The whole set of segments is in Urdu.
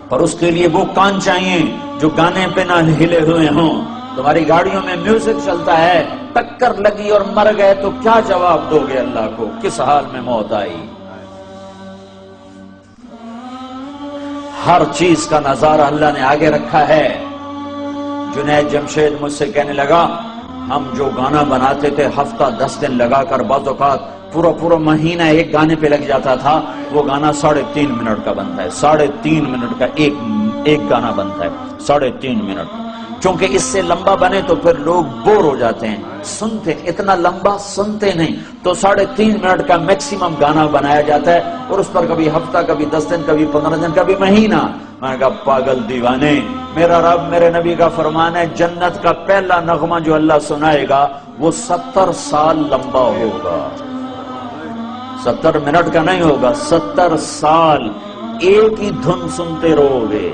پر اس کے لیے وہ کان چاہیے جو گانے پہ نہ ہلے ہوئے ہوں۔ تمہاری گاڑیوں میں میوزک چلتا ہے، ٹکر لگی اور مر گئے تو کیا جواب دو گے اللہ کو؟ کس حال میں موت آئی؟ ہر چیز کا نظارہ اللہ نے آگے رکھا ہے۔ جنید جمشید مجھ سے کہنے لگا ہم جو گانا بناتے تھے ہفتہ 10 دن لگا کر، بعض اوقات پورا مہینہ ایک گانے پہ لگ جاتا تھا، وہ گانا 3.5 منٹ کا بنتا ہے، 3.5 منٹ کا ایک گانا بنتا ہے، 3.5 منٹ۔ چونکہ اس سے لمبا بنے تو پھر لوگ بور ہو جاتے ہیں، سنتے اتنا لمبا سنتے نہیں، تو 3.5 منٹ کا میکسیمم گانا بنایا جاتا ہے، اور اس پر کبھی ہفتہ، کبھی 10 دن، کبھی 15 دن، کبھی مہینہ۔ میں نے کہا پاگل دیوانے، میرا رب میرے نبی کا فرمان ہے جنت کا پہلا نغمہ جو اللہ سنائے گا وہ 70 سال لمبا ہوگا، 70 منٹ کا نہیں ہوگا، 70 سال ایک ہی دھن سنتے رہو گے،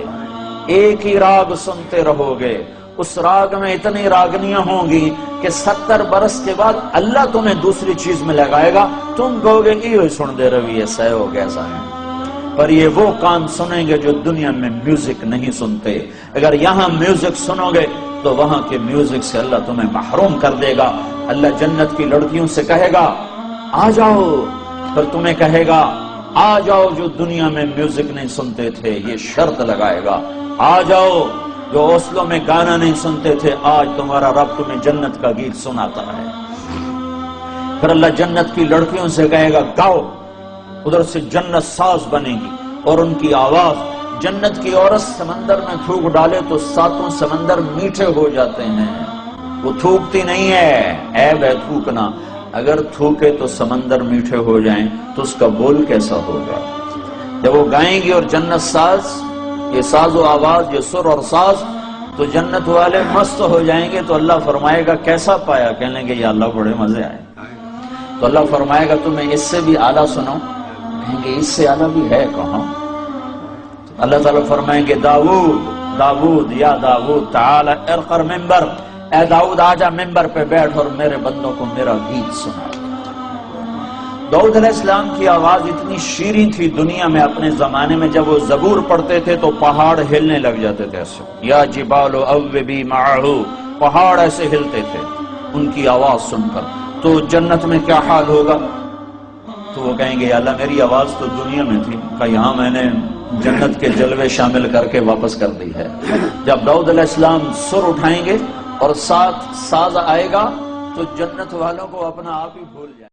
ایک ہی راگ سنتے رہو گے۔ اس راگ میں اتنی راگنیاں ہوں گی کہ 70 برس کے بعد اللہ تمہیں دوسری چیز میں لگائے گا، تم کہو گے یہ سن دے رہی ہے سہ ہو کیسا ہے۔ پر یہ وہ کان سنیں گے جو دنیا میں میوزک نہیں سنتے۔ اگر یہاں میوزک سنو گے تو وہاں کے میوزک سے اللہ تمہیں محروم کر دے گا۔ اللہ جنت کی لڑکیوں سے کہے گا آ جاؤ، پھر تمہیں کہے گا آ جاؤ جو دنیا میں میوزک نہیں سنتے تھے، یہ شرط لگائے گا، آ جاؤ جو اوسلو میں گانا نہیں سنتے تھے، آج تمہارا رب تمہیں جنت کا گیت سناتا ہے۔ پھر اللہ جنت کی لڑکیوں سے کہے گا گاؤ، ادھر سے جنت ساز بنے گی اور ان کی آواز، جنت کی عورت سمندر میں تھوک ڈالے تو 7 سمندر میٹھے ہو جاتے ہیں، وہ تھوکتی نہیں ہے، عیب ہے تھوکنا، اگر تھوکے تو سمندر میٹھے ہو جائیں تو اس کا بول کیسا ہوگا؟ جب وہ گائیں گی اور جنت ساز، یہ ساز و آواز، یہ سر اور ساز، تو جنت والے مست ہو جائیں گے۔ تو اللہ فرمائے گا کیسا پایا؟ کہنے لیں گے یا اللہ بڑے مزے آئے۔ تو اللہ فرمائے گا تمہیں اس سے بھی اعلیٰ سناؤں؟ کہیں گے اس سے اعلیٰ بھی ہے کہاں؟ اللہ تعالیٰ فرمائیں گے داؤد یا داؤد تعالی ارقر ممبر، اے داؤد آجا ممبر پہ بیٹھ اور میرے بندوں کو میرا گیت سنا۔ داؤد علیہ السلام کی آواز اتنی شیریں تھی دنیا میں اپنے زمانے میں، جب وہ زبور پڑھتے تھے تو پہاڑ ہلنے لگ جاتے تھے ایسے، یا جبال اوبی معہ، پہاڑ ایسے ہلتے تھے ان کی آواز سن کر۔ تو جنت میں کیا حال ہوگا؟ تو وہ کہیں گے یا اللہ میری آواز تو دنیا میں تھی، کہ یہاں میں نے جنت کے جلوے شامل کر کے واپس کر دی ہے۔ جب داؤد علیہ السلام سر اٹھائیں گے اور ساتھ ساز آئے گا تو جنت والوں کو اپنا آپ ہی بھول جائے۔